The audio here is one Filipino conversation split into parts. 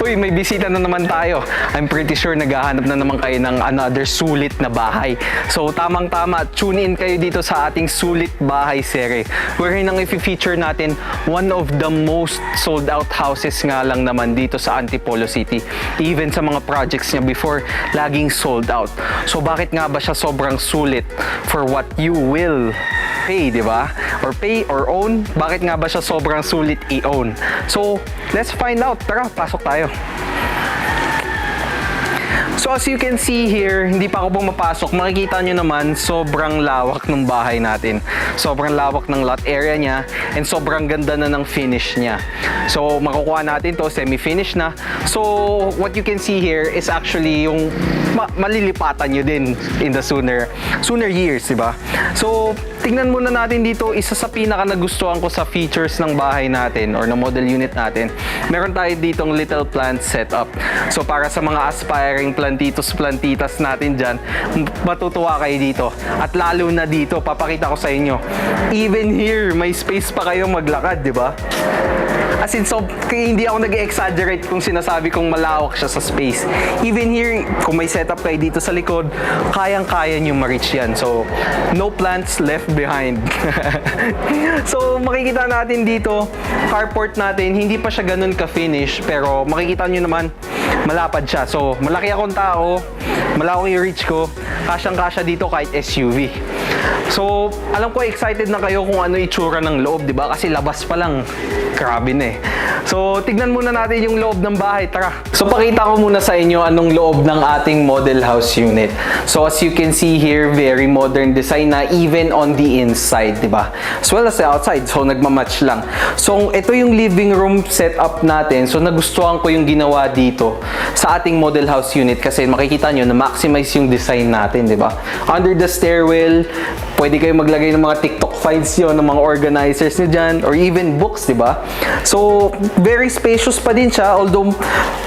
Uy, may bisita na naman tayo. I'm pretty sure naghahanap na naman kayo ng another sulit na bahay. So, tamang-tama, tune in kayo dito sa ating Sulit Bahay Series. Wherein ang i-feature natin, one of the most sold out houses nga lang naman dito sa Antipolo City. Even sa mga projects niya before, laging sold out. So, bakit nga ba siya sobrang sulit for what you will pay, di ba? Or pay or own. Bakit nga ba siya sobrang sulit i-own? So, let's find out. Tara, pasok tayo. So as you can see here, hindi pa ako pumapasok, makikita nyo naman sobrang lawak ng bahay natin. Sobrang lawak ng lot area niya and sobrang ganda na ng finish niya. So makukuha natin to semi-finish na. So what you can see here is actually yung malilipatan nyo din in the sooner years, di ba? So tingnan muna natin dito, isa sa pinaka nagustuhan ko sa features ng bahay natin or ng model unit natin. Meron tayo ditong little plant setup. So para sa mga aspiring plantitas natin dyan, matutuwa kayo dito. At lalo na dito, papakita ko sa inyo, even here, may space pa kayo maglakad, di ba? As in, so, hindi ako nag-exaggerate kung sinasabi kong malawak siya sa space. Even here, kung may setup kayo dito sa likod, kayang-kaya nyo ma-reach yan. So, no plants left behind. So, makikita natin dito, carport natin, hindi pa siya ganun ka-finish, pero makikita nyo naman, malapad siya. So, malaki akong tao, malawak yung reach ko, kasyang-kasya dito kahit SUV. So, alam ko excited na kayo kung ano itsura ng loob, di ba? Kasi labas pa lang, grabe na eh. So, tignan muna natin yung loob ng bahay. Tara! So, pakita ko muna sa inyo anong loob ng ating model house unit. So, as you can see here, very modern design na even on the inside, di ba? As well as the outside. So, nagmamatch lang. So, ito yung living room setup natin. So, nagustuhan ko yung ginawa dito sa ating model house unit kasi makikita nyo na maximize yung design natin, di ba? Under the stairwell, pwede kayo maglagay ng mga TikTok finds nyo, ng mga organizers nyo dyan, or even books, di ba? So, very spacious pa din siya, although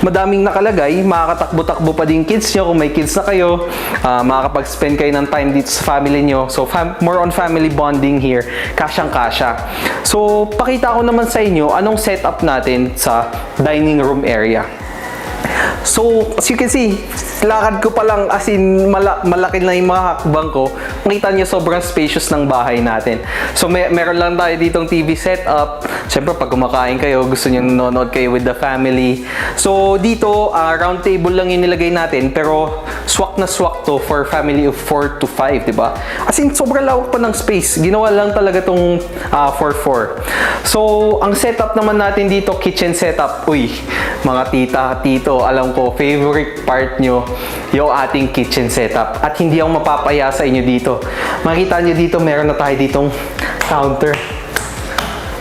madaming nakalagay, makakatakbo-takbo pa din kids nyo, kung may kids na kayo, makakapag-spend kayo ng time dito sa family nyo. So, more on family bonding here, kasyang-kasya. So, pakita ko naman sa inyo, anong setup natin sa dining room area. So, as you can see, lakad ko pa lang, as in, malaki na yung mga hakbang ko. Makita nyo, sobrang spacious ng bahay natin. So, meron lang tayo ditong TV setup. Siyempre, pag kumakain kayo, gusto nyo nanonood kayo with the family. So, dito, round table lang yung nilagay natin, pero swak na swak to for family of 4 to 5, diba? As in, sobrang lawak pa ng space. Ginawa lang talaga tong 4-4. So, ang setup naman natin dito, kitchen setup. Uy, mga tita, tito, alam ko, favorite part nyo, yung ating kitchen setup. At hindi ako mapapaya sa inyo dito. Makita nyo dito, meron na tayo ditong counter.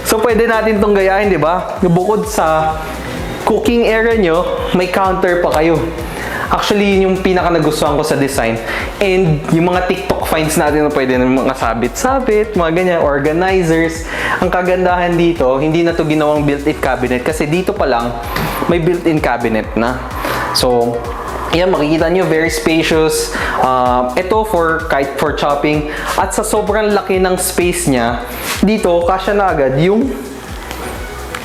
So, pwede natin itong gayahin, di ba? Bukod sa cooking area nyo, may counter pa kayo. Actually, yun yung pinaka nagustuhan ko sa design. And yung mga TikTok finds natin na pwede na mga sabit-sabit, mga ganyan, organizers. Ang kagandahan dito, hindi na to ginawang built-in cabinet kasi dito pa lang may built-in cabinet na. So, yan, makikita nyo, very spacious. Ito kahit for chopping. At sa sobrang laki ng space niya, dito, kasya na agad yung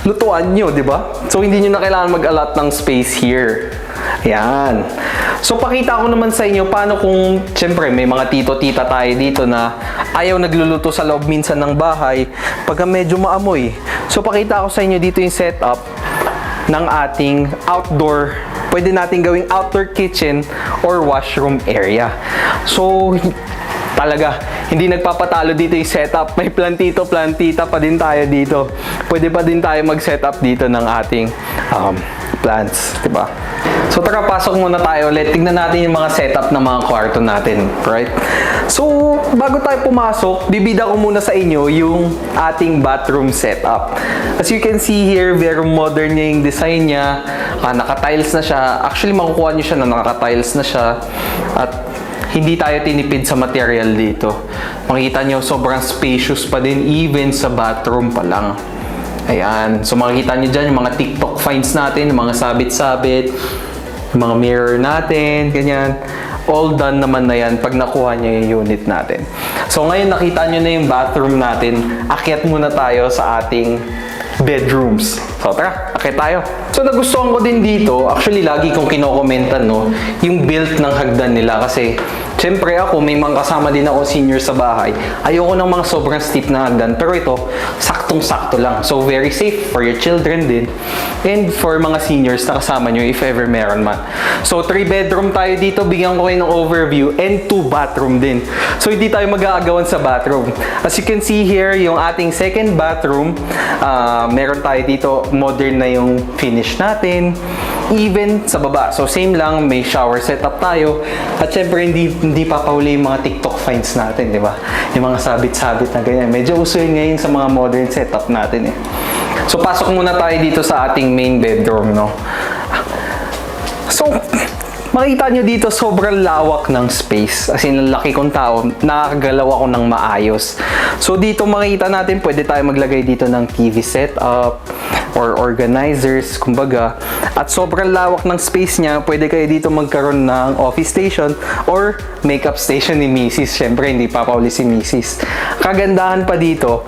lutuan nyo, di ba? So, hindi nyo na kailangan mag-allot ng space here. Yan. So, pakita ko naman sa inyo paano kung, syempre, may mga tito-tita tayo dito na ayaw nagluluto sa loob minsan ng bahay pagka medyo maamoy. So, pakita ko sa inyo dito yung setup ng ating outdoor, pwede natin gawing outdoor kitchen or washroom area. So, talaga, hindi nagpapatalo dito yung setup. May plantita pa din tayo dito. Pwede pa din tayo mag-setup dito ng ating plants, diba? So, tara, pasok muna tayo ulit. Tingnan natin yung mga setup ng mga kwarto natin, right? So, bago tayo pumasok, bibida ko muna sa inyo yung ating bathroom setup. As you can see here, very modern niya yung design niya. Naka-tiles na siya. Actually, makukuha nyo siya na naka-tiles na siya. At hindi tayo tinipid sa material dito. Makikita nyo, sobrang spacious pa din even sa bathroom pa lang. Ayan. So, makikita nyo dyan yung mga TikTok finds natin, yung mga sabit-sabit, yung mga mirror natin, ganyan. All done naman na yan pag nakuha nyo yung unit natin. So, ngayon nakita nyo na yung bathroom natin. Akyat muna tayo sa ating bedrooms. So tara, akit tayo. So nagustuhan ko din dito, actually lagi kong kinokomentan, no, yung built ng hagdan nila kasi siyempre ako, may mga kasama din ako senior sa bahay. Ayoko ng mga sobrang steep na hagdan. Pero ito, saktong-sakto lang. So, very safe for your children din. And for mga seniors na kasama nyo if ever meron man. So, 3 bedroom tayo dito. Bigyan ko kayo ng overview. And 2 bathroom din. So, hindi tayo mag-aagawan sa bathroom. As you can see here, yung ating second bathroom, meron tayo dito, modern na yung finish natin. Even sa baba. So, same lang, may shower setup tayo. At syempre, hindi papahuli yung mga TikTok finds natin, di ba? Yung mga sabit-sabit na ganyan. Medyo uso yun ngayon sa mga modern setup natin eh. So, pasok muna tayo dito sa ating main bedroom, no? So, makita nyo dito, sobrang lawak ng space. As in, laki kong tao, nakakagalaw ako ng maayos. So, dito makita natin, pwede tayo maglagay dito ng TV setup or organizers, kumbaga. At sobrang lawak ng space niya, pwede kayo dito magkaroon ng office station or makeup station ni Mrs. Siyempre, hindi papauli si Mrs. Kagandahan pa dito,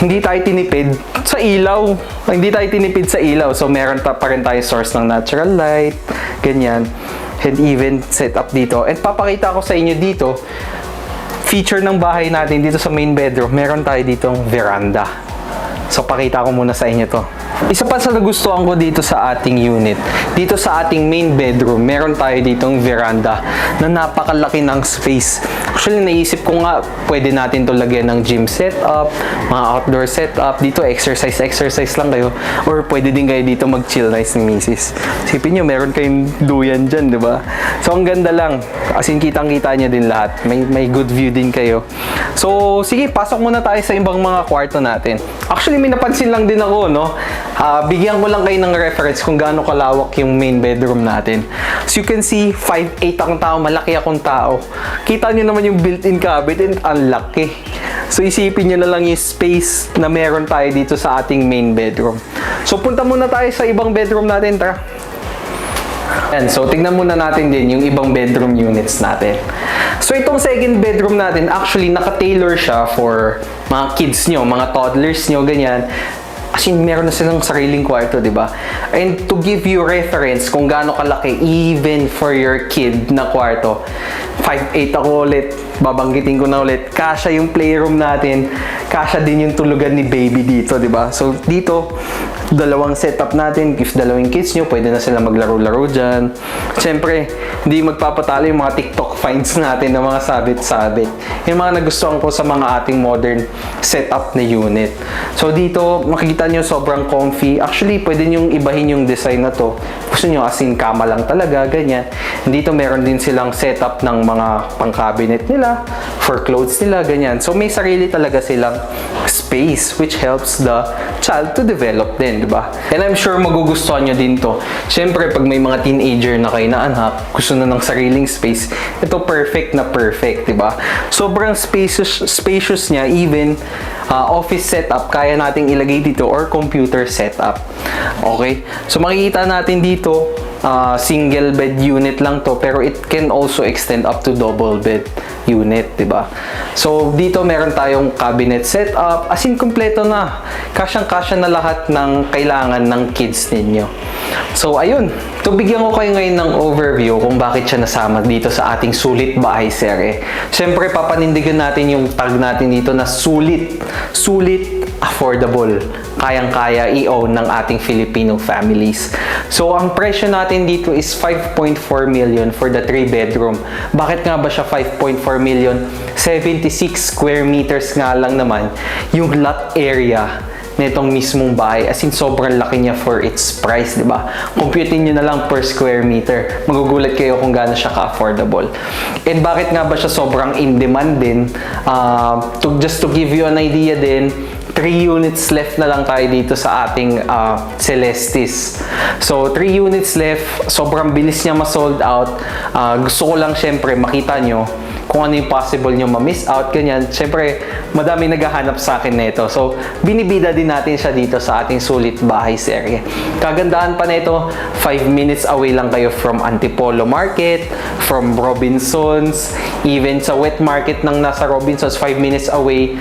hindi tayo tinipid sa ilaw. Hindi tayo tinipid sa ilaw. So, meron pa rin tayo source ng natural light. Ganyan. And even set up dito. And papakita ko sa inyo dito, feature ng bahay natin dito sa main bedroom, meron tayo ditong veranda. So, pakita ko muna sa inyo to. Isa pa sa nagustuhan ko dito sa ating unit, dito sa ating main bedroom, meron tayo ditong veranda na napakalaki ng space. Actually, naisip ko nga, pwede natin to lagyan ng gym setup, mga outdoor setup. Dito, exercise lang kayo. Or pwede din kayo dito mag-chill nice ni Mrs. Isipin nyo, meron kayong duyan dyan, di ba? So, ang ganda lang. As in, kitang-kita nyo din lahat. May good view din kayo. So, sige, pasok muna tayo sa ibang mga kwarto natin. Actually, may napansin lang din ako, no? Bigyan ko lang kayo ng reference kung gaano kalawak yung main bedroom natin. So you can see, 5'8" akong tao, malaki akong tao. Kita nyo naman yung built-in cabinet and ang laki. So isipin nyo na lang yung space na meron tayo dito sa ating main bedroom. So punta muna tayo sa ibang bedroom natin, tara. Yan, so tingnan muna natin din yung ibang bedroom units natin. So itong second bedroom natin, actually naka-tailor siya for mga kids nyo, mga toddlers nyo, ganyan. As in, meron na silang sariling kwarto, di ba? And to give you reference kung gaano kalaki, even for your kid na kwarto, 5'8" ako ulit, babanggitin ko na ulit, kasya yung playroom natin, kasya din yung tulugan ni baby dito, di ba? So, dito, dalawang setup natin, if dalawang kids nyo, pwede na sila maglaro-laro dyan. Siyempre, hindi magpapatalo yung mga TikTok finds natin na mga sabit-sabit. Yung mga nagustuhan ko sa mga ating modern setup na unit. So, dito, makikita nyo sobrang comfy. Actually, pwede nyo ibahin yung design na to. Gusto nyo as in kama lang talaga, ganyan. Dito, meron din silang setup ng mga pang-cabinet nila, for clothes nila, ganyan. So, may sarili talaga silang space which helps the child to develop din, di ba? And I'm sure magugustuhan nyo din to. Siyempre, pag may mga teenager na kayo na anak, gusto na ng sariling space, ito perfect na perfect, di ba? Sobrang spacious niya, even office setup, kaya nating ilagay dito or computer setup. Okay? So, makikita natin dito, single bed unit lang to, pero it can also extend up to double bed unit, di ba? So, dito meron tayong cabinet setup, as in kompleto na. Kasyang-kasya na lahat ng kailangan ng kids ninyo. So, ayun. To bigyan ko kayo ngayon ng overview kung bakit siya nasama dito sa ating Sulit Bahay Serye. Siyempre, papanindigan natin yung tag natin dito na sulit. Sulit, affordable. Kayang-kaya i-own ng ating Filipino families. So, ang presyo natin dito is 5.4 million for the 3 bedroom. Bakit nga ba siya 5.4 million? 76 square meters nga lang naman yung lot area nitong mismong bahay. As in, sobrang laki niya for its price, di ba? Computein nyo na lang per square meter. Magugulat kayo kung gaano siya ka-affordable. And bakit nga ba siya sobrang in-demand din? Just to give you an idea din, 3 units left na lang tayo dito sa ating Celestis. So, 3 units left. Sobrang bilis niya ma-sold out. Gusto ko lang syempre makita nyo kung ano yung possible nyo ma-miss out, ganyan. Siyempre, madami naghahanap sa akin nito. So, binibida din natin siya dito sa ating Sulit Bahay Serye. Kagandahan pa nito, 5 minutes away lang kayo from Antipolo Market, from Robinsons, Even sa wet market ng nasa Robinsons, 5 minutes away.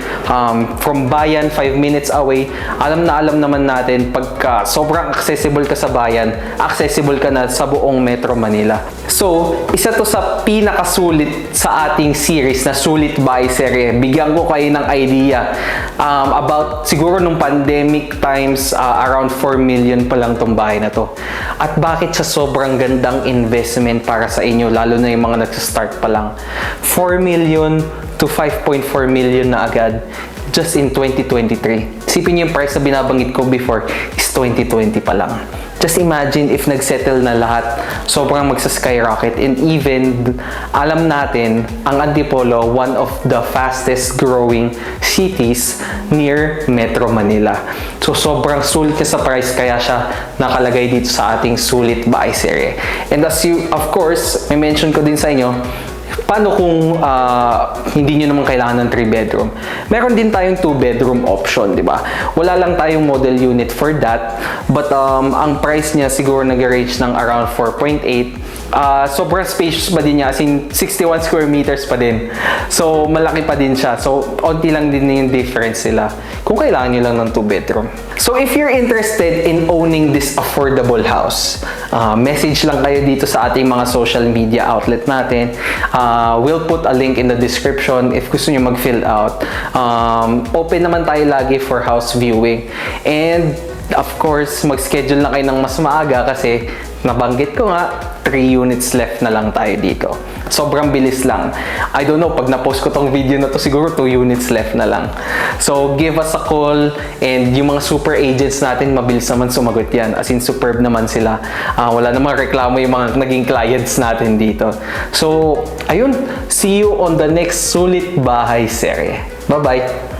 From Bayan, 5 minutes away. Alam naman natin, pagka sobrang accessible ka sa Bayan, accessible ka na sa buong Metro Manila. So, isa to sa pinakasulit sa ating series na Sulit Bahay Serye. Bigyan ko kayo ng idea about siguro nung pandemic times, around 4 million pa lang tong bahay na to. At bakit siya sobrang gandang investment para sa inyo, lalo na yung mga nagsa-start pa lang. 4 million to 5.4 million na agad just in 2023. Isipin niyo yung price na binabanggit ko before is 2020 pa lang. Just imagine if nagsettle na lahat, sobrang magsa-skyrocket. And even, alam natin, ang Antipolo, one of the fastest growing cities near Metro Manila. So, sobrang sulit niya sa price, kaya siya nakalagay dito sa ating Sulit Bahay Serye. And as you, of course, may mention ko din sa inyo, paano kung hindi nyo naman kailangan ng 3 bedroom? Meron din tayong 2 bedroom option, di ba? Wala lang tayong model unit for that, but ang price niya siguro nag-range ng around 4.8. Sobrang spacious pa din niya, as in 61 square meters pa din. So, malaki pa din siya. So, onti lang din yung difference nila kung kailangan nyo lang ng 2 bedroom. So, if you're interested in owning this affordable house, message lang kayo dito sa ating mga social media outlet natin. We'll put a link in the description if gusto nyo mag-fill out. Open naman tayo lagi for house viewing. And, of course, mag-schedule na kayo ng mas maaga kasi nabanggit ko nga, 3 units left na lang tayo dito. Sobrang bilis lang. I don't know, pag na-post ko tong video na to, siguro 2 units left na lang. So, give us a call, and yung mga super agents natin, mabilis naman sumagot yan. As in, superb naman sila. Wala namang reklamo yung mga naging clients natin dito. So, ayun. See you on the next Sulit Bahay Serye. Bye-bye!